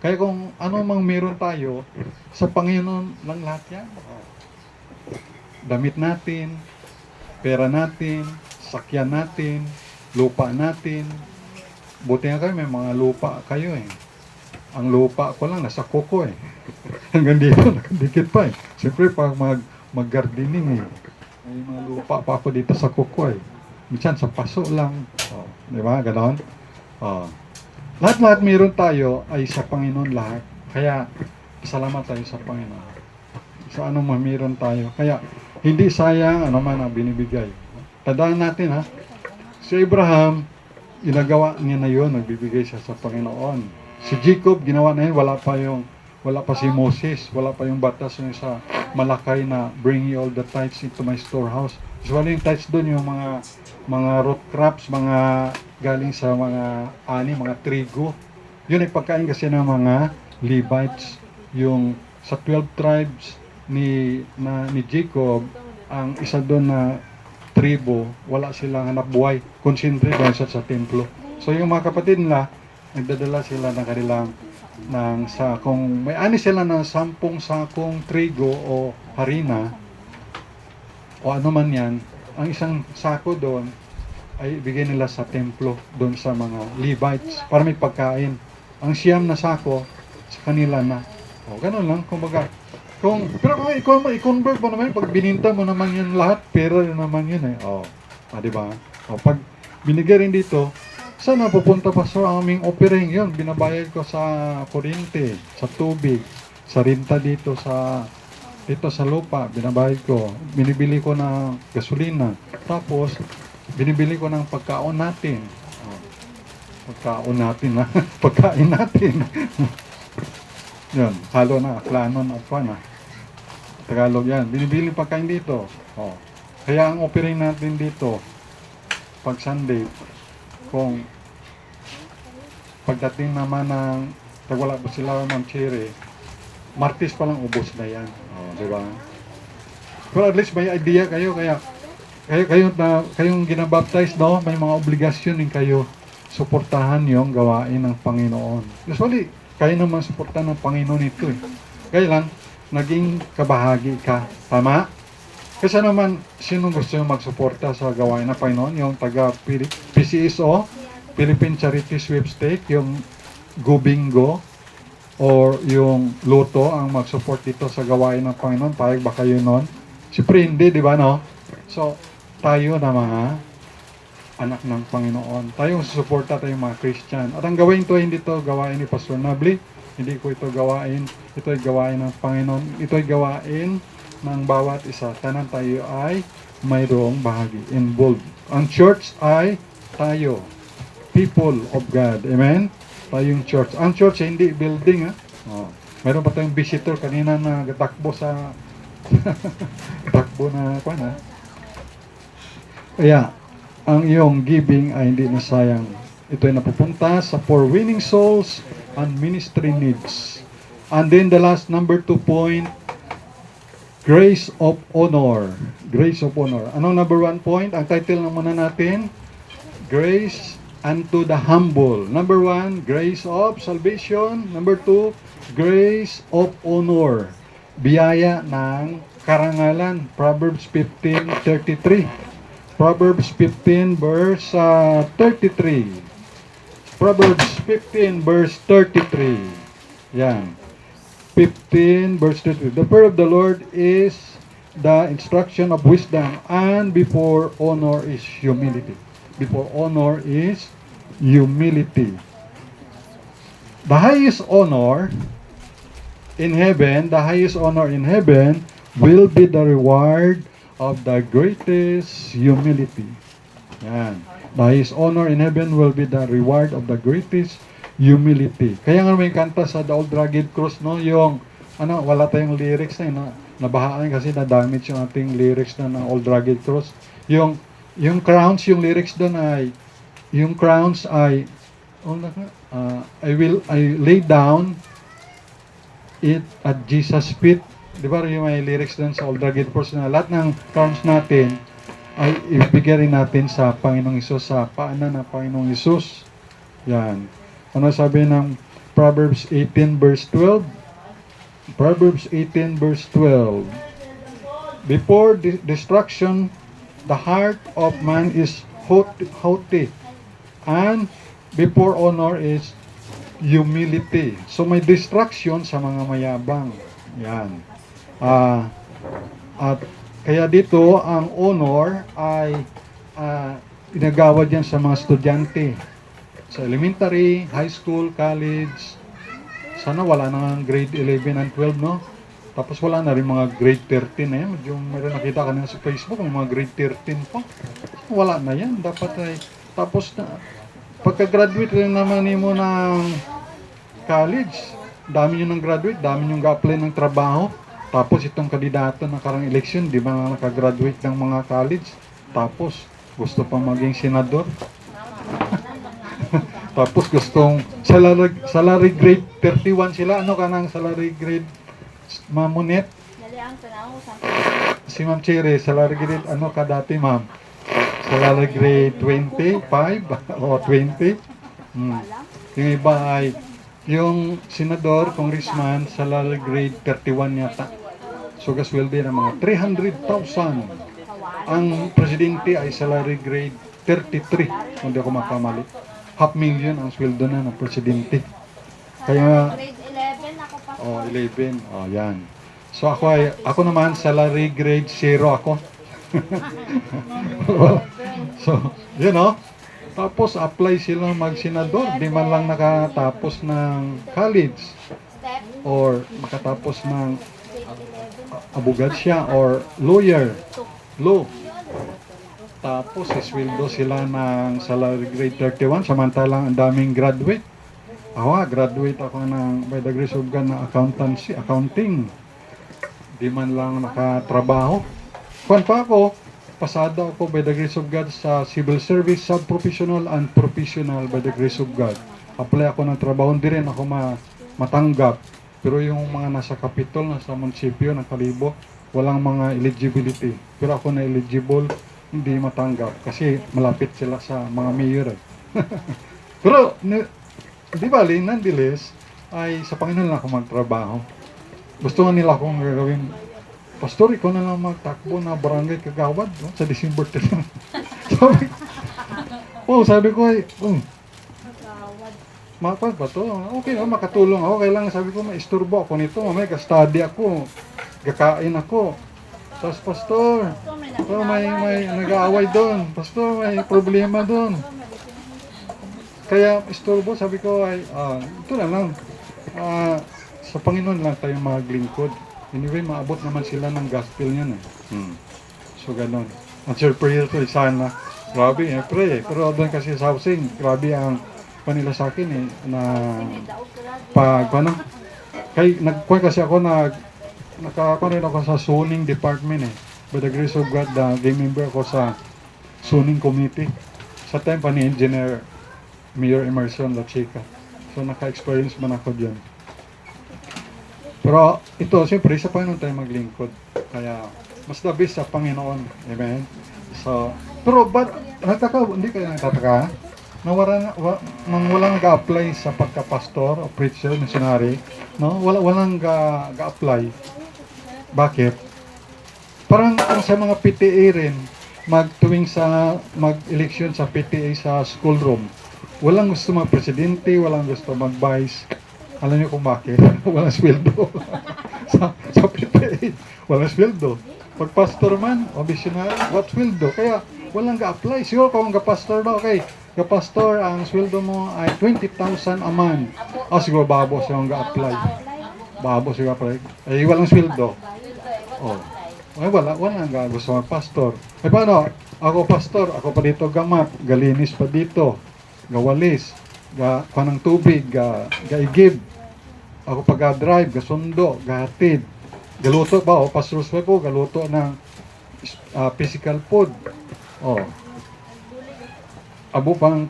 Kaya kung ano mang meron tayo, sa Panginoon lang lahat yan. Damit natin, pera natin, sakyan natin, lupa natin. Buti nga kayo, may mga lupa kayo eh. Ang lupa ko lang, nasa kuko eh. Hanggang dito, nakadikit pa eh. Siyempre, pag mag-gardening eh. May mga lupa pa ako dito sa kuko eh. Minsan, sa paso lang. Oh, di ba? Ganon. Oh. Lahat-lahat meron tayo ay sa Panginoon lahat. Kaya, salamat tayo sa Panginoon. Sa ano man meron tayo. Kaya, hindi sayang ano man ang binibigay. Tandaan natin ha, si Abraham, ginagawa niya na yun, nagbibigay siya sa Panginoon. Si Jacob, ginawa na yun, wala pa si Moses, wala pa yung batas yung sa Malakay na bring ye all the tithes into my storehouse. Usually yung tithes doon, yung mga root crops, mga galing sa mga ani, mga trigo. Yun ay pagkain kasi ng mga Levites. Yung sa 12 tribes ni Jacob, ang isa doon na tribo, wala silang hanap buhay. Concentrate doon sa templo. So yung mga kapatid nila, nagdadala sila ng kanilang kung may ani sila ng 10 sakong trigo o harina o ano man yan, ang isang sako doon ay ibigay nila sa templo doon sa mga Levites para may pagkain. Ang siyam na sako sa kanila na. O ganun lang, kumbaga. Pero kung ikaw i-convert mo naman, pag bininta mo naman yun lahat, pera naman yun eh. Di ba? Pag binigay rin dito, saan napupunta pa sa aming offering yun? Binabayad ko sa kuryente, sa tubig, sa renta dito sa lupa, binabayad ko. Binibili ko ng gasolina. Tapos, binibili ko ng pagkaon natin. Pagkaon natin, ha? Pagkain natin. Yun, halo na, aklanon at na. Tagalog yan. Binibili pagkain dito. Kaya ang offering natin dito, pag Sunday, kung pagdating naman ng tagwala po sila ng Cherry, Martes pa lang ubos na yan. Di ba? Pero at least may idea kayo, kayong ginabaptize, no? May mga obligasyon din kayo. Suportahan yung gawain ng Panginoon. Usually, kayo naman suportahan ng Panginoon ito eh. Kaya lang, naging kabahagi ka. Tama? Kasi naman, sino gusto yung magsuporta sa gawain ng Panginoon? Yung taga PCSO, Philippine Charity Sweepstake, yung Go Bingo, or yung Loto ang mag-support dito sa gawain ng Panginoon. Payag ba kayo nun? Siyempre hindi, di ba no? So, tayo na mga anak ng Panginoon. Tayong susuporta tayong mga Christian. At ang gawin to, hindi to gawain ni Pastor Nabli. Hindi ko ito gawain. Ito ay gawain ng Panginoon. Ito ay gawain ng bawat isa. Tanan tayo ay mayroong bahagi, involved. Ang church ay tayo. People of God. Amen? Tayong church. Ang church ay hindi building. Mayroon pa tayong visitor kanina na takbo sa takbo na Kaya, ang iyong giving ay hindi na sayang. Ito ay napupunta sa for winning souls and ministry needs. And then the last number 2 point, grace of honor. Grace of honor. Anong number 1 point? Ang title na muna natin, grace unto the humble. Number 1, grace of salvation. Number 2, grace of honor. Biyaya ng karangalan. Proverbs 15:33. Proverbs 15 verse 33. Proverbs 15 verse 33. Yan. 15 verse 33. The fear of the Lord is the instruction of wisdom, and before honor is humility. Before honor is humility. The highest honor in heaven, will be the reward of the greatest humility. Yan. The highest honor in heaven will be the reward of the greatest humility. Kaya nga may kanta sa The Old Rugged Cross, no? Yung, wala tayong lyrics na yun, nabahaan kasi na-damage yung ating lyrics na ng Old Rugged Cross. Yung crowns, yung lyrics doon ay, I lay down it at Jesus' feet. Di ba yung may lyrics doon sa Old Rugged Cross na lahat ng crowns natin ay ibigay rin natin sa Panginoong Hesus, sa paanan ng Panginoong Hesus. Yan. Ano sabi ng Proverbs 18 verse 12. Proverbs 18 verse 12. Before destruction, the heart of man is haughty, and before honor is humility. So may distraction sa mga mayabang. Yan. At kaya dito ang honor ay inagawad yan sa mga estudyante. Sa elementary, high school, college. Sana wala na ng grade 11 and 12, no? Tapos wala na rin mga grade 13 na yan. Yung meron nakita kanina sa Facebook, may mga grade 13 pa. Wala na yan. Dapat ay, tapos na, pagka-graduate rin naman mo ng college, dami nyo ng graduate, dami nyo ga-apply ng trabaho. Tapos itong kandidato na karang election, di ba na nakagraduate ng mga college? Tapos, gusto pa maging senador. Tapos gustong salary grade 31 sila. Ano ka ng salary grade, Mamunet? Si Ma'am Cherry, salary grade, ano ka dati, ma'am? Salary grade 25 o 20? Yung iba ay, yung senador, congressman, salary grade 31 yata. So, gasweldo ng mga 300,000. Ang presidente ay salary grade 33, kung di ako makamali. $500,000 ang sweldo na ng presidente. Kaya, Grade 11 ako pa. 11. Yan. So ako naman salary grade 0 ako. So, tapos apply sila mag-senador, di man lang nakatapos ng college Step, or makatapos ng abogad siya or lawyer, law. Tapos isweldo sila ng salary grade 31 samantalang ang daming graduate. Graduate ako by the grace of God na accounting. Di man lang nakatrabaho. Kwan pa ako, pasado ako by the grace of God sa civil service, sub-professional and professional by the grace of God. Apply ako ng trabaho, hindi rin ako matanggap. Pero yung mga nasa kapitol, nasa munisipyo, ng Kalibo, walang mga eligibility. Pero ako na eligible, hindi matanggap kasi malapit sila sa mga mayor. Pero di bali, nonetheless, ay sa Panginoon lang ako magtrabaho. Gusto nga nila akong gagawin, Pastor, ikaw na lang magtakbo na barangay kagawad sa December 10. sabi ko ay, mapag ba to? Okay, makatulong ako. Kailangan sabi ko, maisturbo ako nito. May ka-study ako, gakain ako. Tapos, Pastor, may nag-aaway doon. Pastor, may problema doon. Kaya istorbo, sabi ko ay, ito na lang, sa Panginoon lang tayo maglingkod. Anyway, maabot naman sila ng gospel niyan eh. So, ganun. Answer prayer to, sana. Grabe, pray. Pero doon kasi sa housing, grabe ang panila sa akin eh, na nagkuha kasi ako, nakakuha rin ako sa zoning department eh. By the grace of God, game member ako sa zoning committee. Sa time pa ni Engineer Mayor Emerson La Chica. So, naka-experience man ako dyan. Pero ito, siyempre, sa Panginoon tayo maglingkod. Kaya, mas the best sa Panginoon. Amen? So, pero, hindi kayo nagtataka? Nang walang ga-apply sa pagka-pastor o preacher, missionary, no? Walang ga-apply. Bakit? Parang sa mga PTA rin, magtuwing sa mag-election sa PTA sa schoolroom, walang gusto mag-presidente, walang gusto mag-vice. Alam niyo kung bakit? Walang sweldo. sa PTA, walang sweldo. Pag pastor man, o missionary, what sweldo? Kaya walang ga-apply. Siguro kung ga-pastor na, okay, ga-pastor, ang sweldo mo ay 20,000 a month. Siguro babo siya ang ga-apply. Babo siya ga-apply. Ay, walang sweldo. Ay, walang gusto mag-pastor. Ay, paano? Ako pastor, ako pa dito gamat, galinis pa dito, gawalis, panang tubig, gaigib. Ako pag-drive, gasundo, gahatid. Galuto ba? Pastor's wife po, galuto ng physical food. Abo pang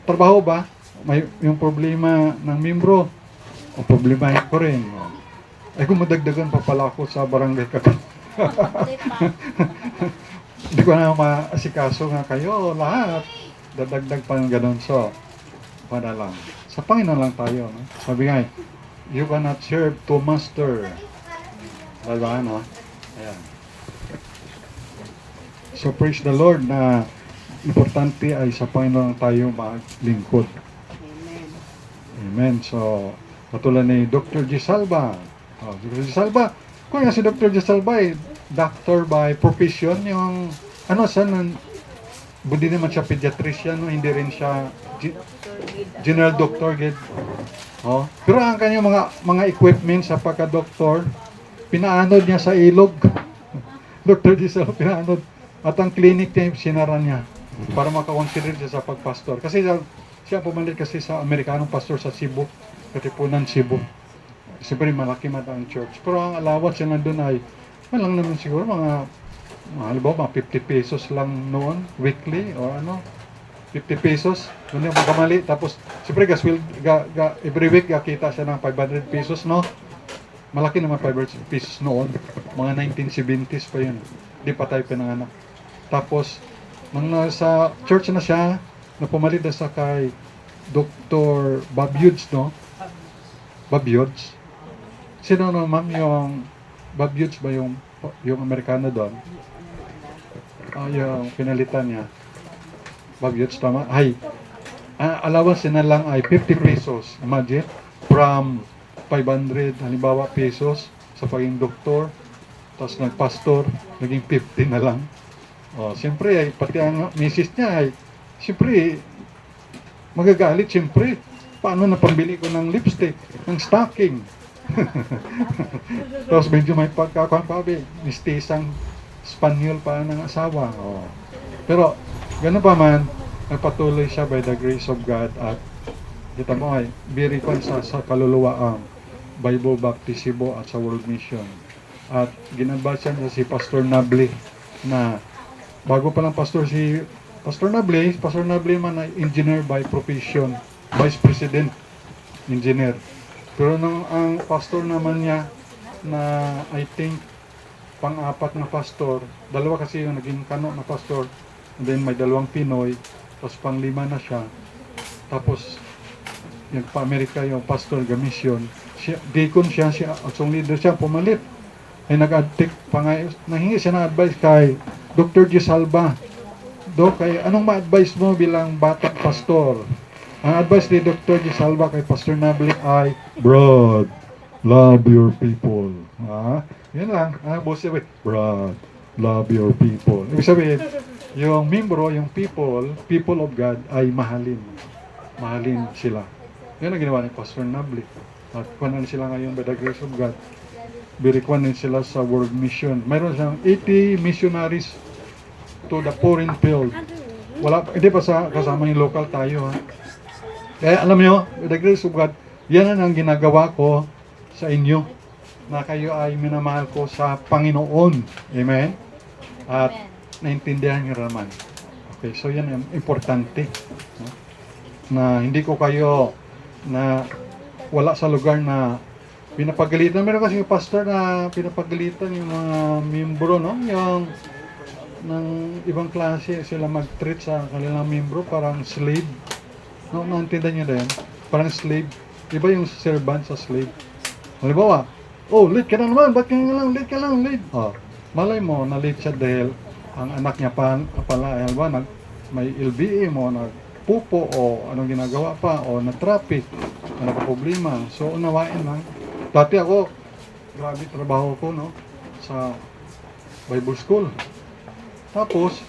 trabaho ba? May yung problema ng membro, o problemahin ko rin. Ay, kung madagdagan pa pala ako sa barangay kapit. Hindi ko na maasikaso nga kayo, lahat. Dadagdag pa ng ganun. So, para lang. Sa Panginoon lang tayo. No? Sabi nga, you cannot serve two master. Diba, no? Ayan. So praise the Lord na importante ay sa Panginoon tayo maglingkod. Amen. Amen. So, katulad ni Dr. Gisalba. Dr. Gisalba, kung nga si Dr. Gisalba ay doctor by profession, yung hindi naman siya pediatrician, no? Hindi rin siya general doctor, gid. Oh. Pero ang kanyang mga equipment sa pagka-doktor, pinaanod niya sa ilog. Dr. Gisalba, pinaanod. At ang clinic niya, sinara niya para makakonsider siya sa pagpastor. Kasi siya pumalit kasi sa Amerikanong pastor sa Cebu, Katipunan, Cebu. Siyempre malaki ang church. Pero ang allowance siya nandun ay, malang naman siguro halimbawa mga 50 pesos lang noon, weekly, o 50 pesos. Doon yung magkamali. Tapos, siyempre every week kita siya ng 500 pesos, no? Malaki naman 500 pesos noon. Mga 1970s pa yun. Di pa tayo pinanganak. Tapos, nang nasa church na siya, na pumalit na sa kay Dr. Bob Hughes, no? Bob Hughes. Sino naman yung Bob Hughes ba yung Amerikano doon? Yung pinalitan niya. Bob Hughes, tama? Ay, allowance na lang ay 50 pesos. Imagine, from 500, halimbawa, pesos sa pagiging doktor, tapos nagpastor, naging 50 na lang. Siyempre, ay, pati ang misis niya ay, siyempre, magagalit, siyempre. Paano na pambili ko ng lipstick, ng stocking? Tapos medyo may pagkakuan pa, mistisang Spanyol pa ng asawa. Pero, gano'n pa man, nagpatuloy siya by the grace of God at kita mo ay, birikon sa kaluluwa ang Bible Baptisibo at sa World Mission. At ginadvise niya si Pastor Nable na bago pa lang Pastor Nable man ay engineer by profession, Vice President, engineer. Pero nung ang pastor naman niya na I think pang-apat na pastor, dalawa kasi yung naging kano na pastor, and then may dalawang Pinoy, tapos pang-lima na siya. Tapos yung pa-Amerika yung pastor Gamisyon, deacon siya, asong leader siya, pumalit. Ay nahingi siya ng advice kay Dr. Gisalba. Kay anong ma-advise mo bilang batang pastor? Ang advice ni Dr. Gisalba kay Pastor Nable ay, Brad, love your people. Yan lang. Brad, love your people. Ibig sabihin, yung membro, yung people of God ay mahalin. Mahalin sila. Yan ang ginawa ni Pastor Nable. At kunan sila ngayon by the grace of God. Birikwanin sila sa World Mission. Mayroon siyang 80 missionaries to the foreign field. Hindi pa kasama yung local tayo, ha. Kaya alam nyo, by the grace of God, yan ang ginagawa ko sa inyo, na kayo ay minamahal ko sa Panginoon. Amen? At naintindihan nyo naman. Okay, so yan ang importante. No? Na hindi ko kayo na wala sa lugar na pinapagalitan. Meron kasi yung pastor na pinapagalitan yung mga membro, no? Yung ng ibang klase sila mag-treat sa kanilang membro parang slave. No, naintindihan nyo na yan? Parang slave. Iba yung servant sa slave. Halimbawa, late ka na naman. Ba't ka lang? Late ka lang, late. Malay mo, na-late siya dahil ang anak niya pala, halimbawa, may LBE mo, nagpupo, o anong ginagawa pa, o na-traffic, o nakaproblema. So, unawain lang. Dati ako, grabe trabaho ko, no? Sa Bible School. Tapos,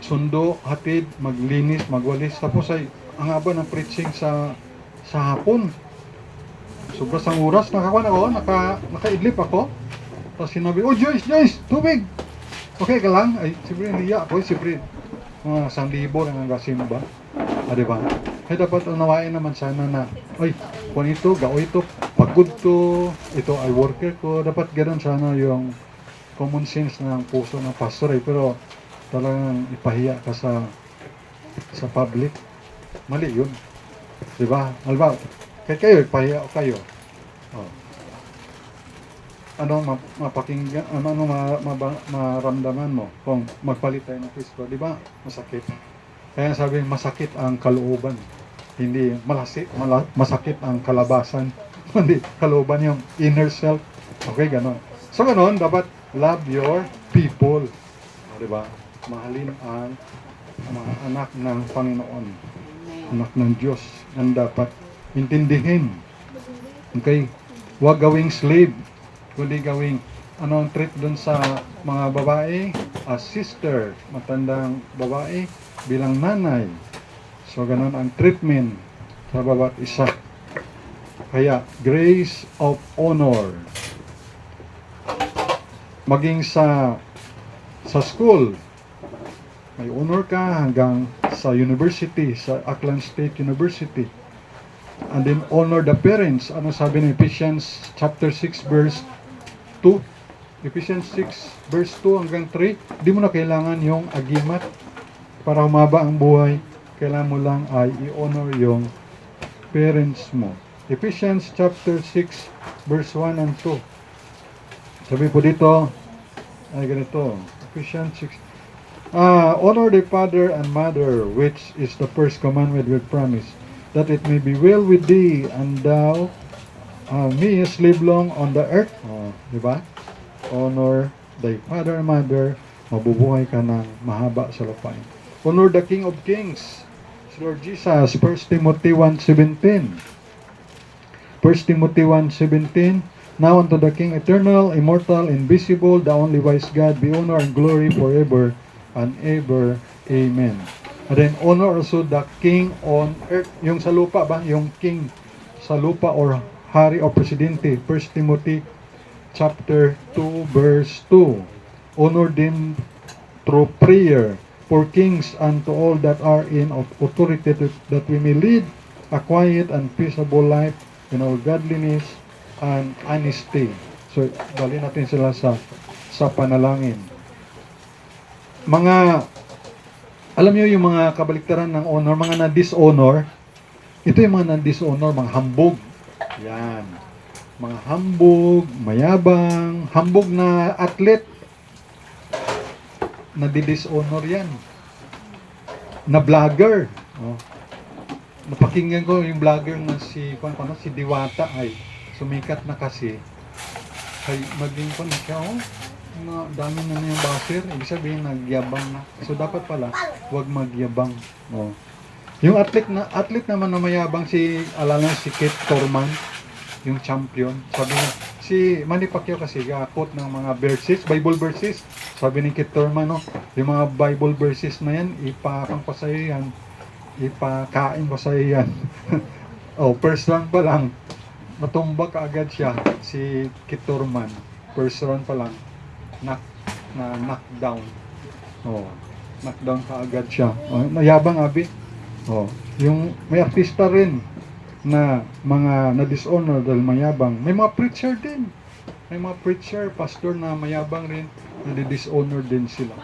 sundo, hatid, maglinis, magwalis. Tapos ay, ang haba ng preaching sa hapon. Sobra sang oras, nakaidlip ako. Tapos sinabi, Joyce, tubig! Okay ka lang? Ay, siyempre, niya ako. Siyempre, mga 1,000 lang ang gasimba. Diba? Ay, dapat unawain naman sana na, kung ito, gao ito, pagod to, ito ay worker ko. Dapat ganun sana yung common sense ng puso ng pastor. Pero talagang ipahiya ka sa public. Mali yun. Diba? Halimbawa, kayo, ipahiya kayo. Mapakinggan, maramdaman mo kung magpalit tayo ng Kristo, di ba? Masakit. Kaya sabi, masakit ang kalooban. hindi masakit ang kalabasan, hindi kalooban yung inner self. Okay, ganon. So ganon, dapat love your people. O, diba? Mahalin ang mga anak ng Panginoon, anak ng Diyos, ang dapat intindihin. Okay? Huwag gawing slave, kundi gawing ano ang treat dun sa mga babae as sister, matandang babae bilang nanay. So ganun ang treatment sa bawat isa. Kaya grace of honor. Maging sa school, may honor ka hanggang sa university, sa Aklan State University. And then honor the parents. Ano sabi ng Ephesians chapter 6 verse 2? Ephesians 6 verse 2 hanggang 3. Di mo na kailangan yung agimat para humaba ang buhay. Kailangan mo lang ay i-honor yung parents mo. Ephesians chapter 6 verse 1 and 2. Sabi po dito, ay ganito. Ephesians 6. Honor the father and mother, which is the first commandment with promise, that it may be well with thee, and thou mayest live long on the earth. Diba? Honor thy father and mother, mabubuhay ka ng mahaba sa lupain. Honor the King of Kings, Lord Jesus, 1 Timothy 1:17. 1 Timothy 1:17. Now unto the King eternal, immortal, invisible, the only wise God, be honor and glory forever and ever. Amen. And then honor also the King on earth. Yung sa lupa ba? Yung King sa lupa or hari o presidente. 1 Timothy chapter 2 verse 2. Honor them through prayer for kings and to all that are in authority, that we may lead a quiet and peaceable life in all godliness and honesty. So, dali natin sila sa panalangin. Alam niyo yung mga kabaliktaran ng honor, mga na-dishonor, ito yung mga na-dishonor, mga hambog. Yan. Mga hambog, mayabang, hambog na atlet, na-dishonor yan. Na vlogger. Oh. Napakinggan ko yung vlogger na si Diwata ay sumikat na kasi. Ay maging pa na siya, na dami na yung baser, ibig sabihin nagyabang na. So dapat pala, huwag magyabang. Oh. Yung atlet naman na mayabang alala si Kate Thurman, yung champion. Sabi niya, si Manny Pacquiao kasi gakot ng mga verses, Bible verses. Sabi ni Kate Thurman, yung mga Bible verses na yan, ipakang pa sa'yo yan. Ipakain pa sa'yo yan. First round pa lang, natumba ka agad siya, si Kate Thurman. First round pa lang, knockdown. Knockdown ka agad siya. Mayabang abi. Yung may artista rin na mga na-dishonor dahil mayabang. May mga preacher din. May mga preacher, pastor na mayabang rin, na-dishonor din sila.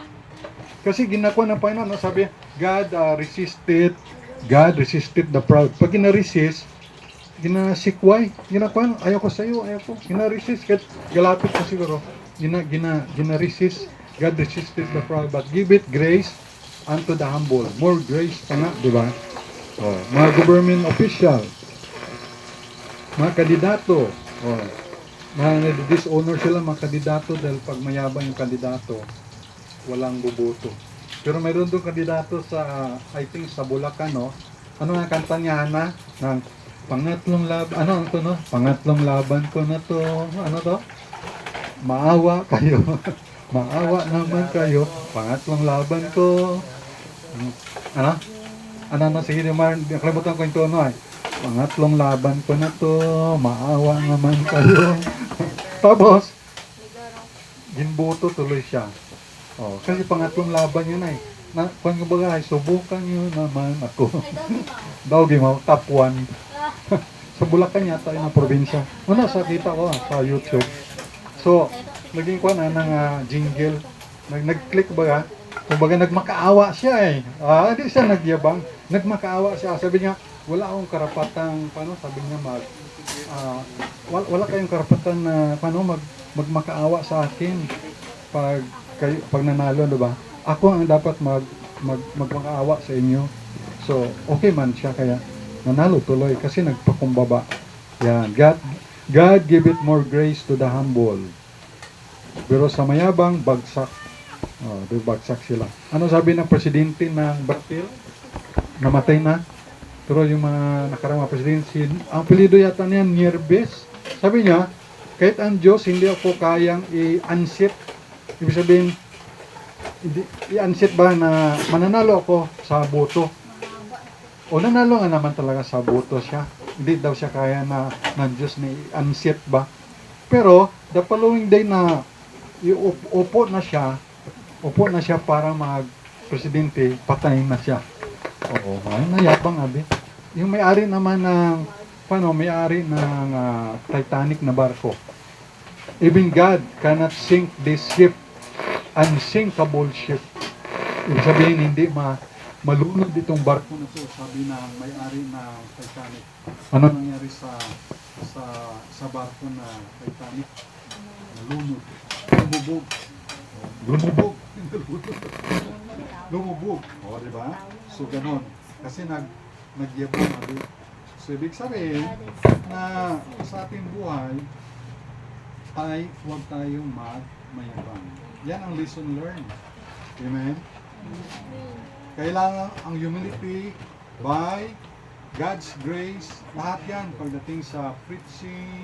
Kasi ginagawa ng Panginoon, sabi, God resisted the proud. Pag gina-resist, ginasikway, ginagawa, ayoko sa iyo, ayoko. Gina-resist, galapit ko siguro. Gina-resist, God resisted the proud, but give it grace unto the humble. More grace pa nga, di ba? Mga government official, mga kandidato, na-dishonor sila mga kandidato dahil pag mayabang yung kandidato, walang boboto. Pero mayroon doon kandidato sa, I think sa Bulacan, ano nga kanta niya, Hana? Ng pangatlong laban, pangatlong laban ko na to, maawa kayo. Maawa naman kayo. Pangatlong laban ko. Sige naman, nakalimutan ko yung tono ay. Pangatlong laban ko na to. Maawa naman kayo. Tapos, ginboto tuloy siya. Kasi pangatlong laban yun ay. Kung baga ay, subukan nyo naman ako. Dawgi mo, top 1. Sa Bulacan yata yung probinsya. Sa kita ko sa YouTube. So, naging ko ng jingle. Nag-click ba? Kumbaga nagmakaawa siya eh. Hindi siya nagyabang. Nagmakaawa siya. Sabi niya, wala akong karapatang, sabi niya wala kayong karapatan na, magmakaawa sa akin pag nanalo, diba? Ako ang dapat magmakaawa sa inyo. So, okay man siya kaya nanalo tuloy kasi nagpakumbaba. Yan, God give it more grace to the humble. Pero sa mayabang, bagsak. Bagsak sila. Ano sabi ng presidente ng Brazil? Namatay na. Pero yung mga nakarang mga presidente, ang apelyido yata niya, Nieves. Sabi niya, kahit ang Diyos, hindi ako kayang i-unseat. Ibig sabihin, i-unseat ba na mananalo ako sa boto? O nanalo nga naman talaga sa boto siya. Hindi daw siya kaya na ng Diyos na i-unseat ba? Pero, the following day na upo na siya para mag-presidente, patayin na siya. Oo, ay nayabang abi. Yung may-ari naman ng may-ari ng Titanic na barko. Even God cannot sink this ship, unsinkable ship. Ibig sabihin hindi malunod itong barko na to, sabi ng may-ari ng Titanic. Ano nangyari sa barko na Titanic? Nalunod. Lumubog. O, di ba? So, ganon. Kasi nagyabang. So, ibig sabihin na sa ating buhay ay huwag tayong mayabang. Yan ang lesson learned. Amen? Kailangan ang humility by God's grace. Lahat yan pagdating sa preaching,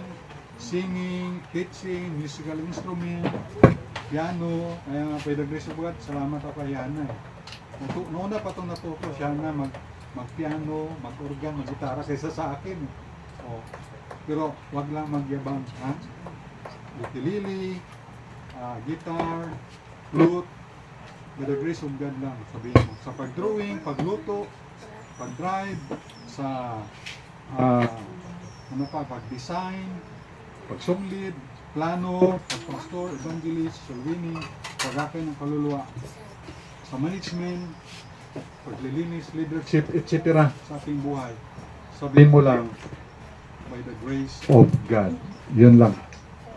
singing, teaching, musical instrument, piano. Kaya nga, by the grace of God, salamat ako kay Yana. Noon na pa itong natuto siya na mag-piano, mag-organ, mag-gitara kaysa sa akin. Oh. Pero wag lang magyabang. Ha? Ukulele, guitar, flute, by the grace of God lang. Sabihin mo. Sa pag-drawing, pagluto, pag-drive, sa pag-design, pagsumlid, plano, pag-pastor, evangelist, soul winning, pag-akay ng kaluluwa, sa management, paglilinis, leadership, etc. sa ating buhay. Sabihin mo lang, by the grace of God. Yun lang.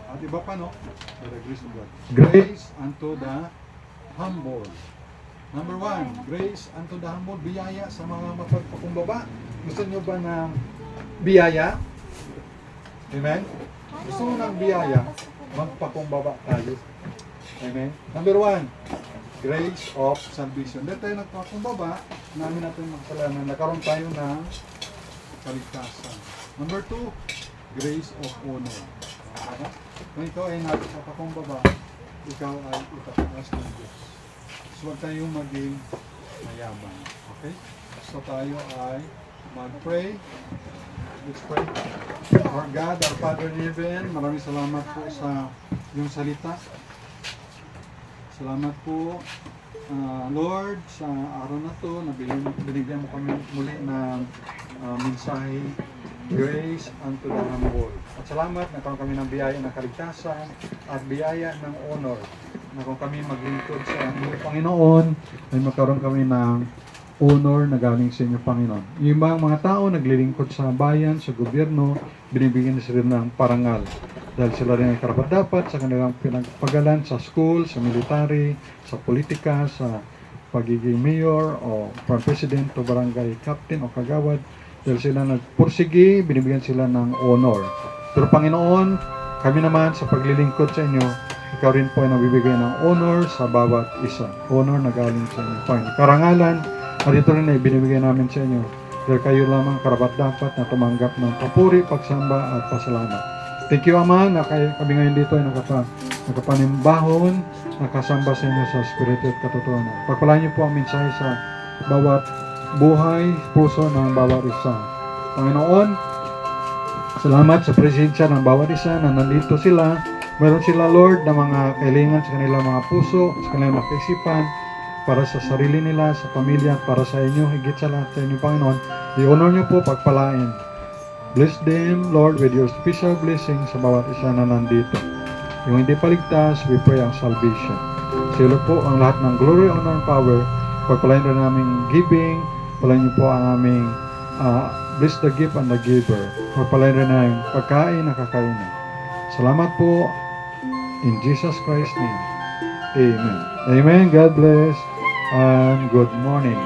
At iba pa, no? By the grace of God. Grace unto the humble. Number 1, grace unto the humble, biyaya sa mga mapagpakumbaba. Gusto nyo ba ng biyaya? Amen? Gusto mo ng biyaya, magpakumbaba tayo. Amen? Number 1, grace of salvation. Dahil tayo nagpakumbaba, namin natin makasalanan, nagkaroon tayo ng kaligtasan. Number 2, grace of honor. Kung ikaw ay nagpakumbaba, ikaw ay itataas ng Diyos. So, huwag tayong maging mayabang. Okay? So, tayo ay mag-pray. Let's pray. Our God, our Father in heaven, maraming salamat po sa iyong salita. Salamat po, Lord, sa araw na to, na binigyan mo kami muli ng mensahe, grace unto the humble. At salamat, nagkaroon kami ng biyaya ng kaligtasan at biyaya ng honor. Na kung kami maglingkod sa inyong Panginoon, ay magkaroon kami ng honor na galing sa inyong Panginoon. Yung mga tao naglilingkod sa bayan, sa gobyerno, binibigyan sila ng parangal. Dahil sila rin ay karapat-dapat sa kanilang pinagpagalan sa school, sa military, sa politika, sa pagiging mayor o from president o barangay captain o kagawad. Dahil sila nagpursigi, binibigyan sila ng honor. Pero Panginoon, kami naman sa paglilingkod sa inyo, ikaw rin po ay nabibigay ng honor sa bawat isa. Honor na galing sa inyo. Panginoon. Karangalan, at ito rin ay binibigay namin sa inyo. Dahil kayo lamang karapat-dapat na tumanggap ng papuri, pagsamba at pasalamat. Thank you, Ama, na kami ngayon dito ay nakapanimbahon, nakasamba sa inyo sa Espiritu at katotohanan. Pagpalaan niyo po ang mensahe sa bawat buhay, puso ng bawat isa. Panginoon, salamat sa presensya ng bawat isa na nandito sila. Meron sila, Lord, na mga kailangan sa kanilang mga puso, sa kanilang mga kaisipan, para sa sarili nila, sa pamilya, para sa inyo, higit sa lahat sa inyo, Panginoon. I-honor niyo po, pagpalain. Bless them, Lord, with your special blessing sa bawat isa na nandito. Yung hindi paligtas, we pray ang salvation. Sa iyo po ang lahat ng glory, honor, and power. Pagpalain rin naming giving, palain niyo po ang aming bless the gift and the giver. Pagpalain rin namin pagkain na kakainin. Salamat po in Jesus Christ's name. Amen. Amen. God bless and good morning.